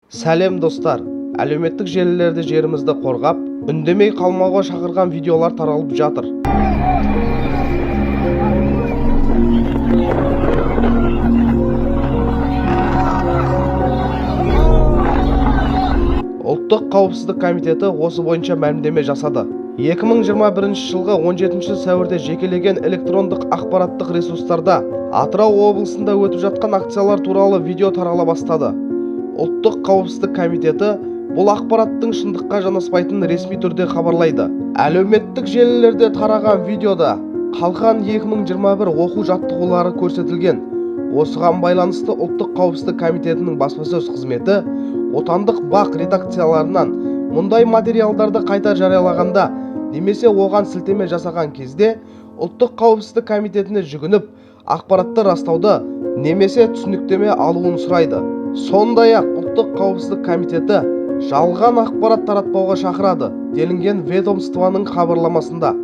Сәлем достар, әлеуметтік желілерде жерімізді қорғап, үндемей қалмауға шақырған видеолар таралып жатыр. Ұлттық қауіпсіздік комитеті осы бойынша мәлімдеме жасады. 2021 жылғы 17 сәуірде жекелеген электрондық ақпараттық ресурстарда Атырау облысында өтіп жатқан акциялар туралы видео тарала бастады. Ұлттық қауіпсіздік комитеті бұл ақпараттың шындыққа жанаспайтынын ресми түрде хабарлайды. Әлеуметтік желілерде тараған видеода қалған 2021 оқу-жаттығулары көрсетілген. Осыған байланысты Ұлттық қауіпсіздік комитетінің баспасөз қызметі отандық бақ редакцияларынан мұндай материалдарды қайта жариялағанда немесе оған сілтеме жасаған кезде Ұлттық қауіпсіздік комитетіне жүгініп, ақпаратты растауды немесе түсініктеме алуын сұрайды. Сондай-ақ Ұлттық қауіпсіздік комитеті жалған ақпарат таратпауға шақырады, делінген ведомствоның хабарламасында.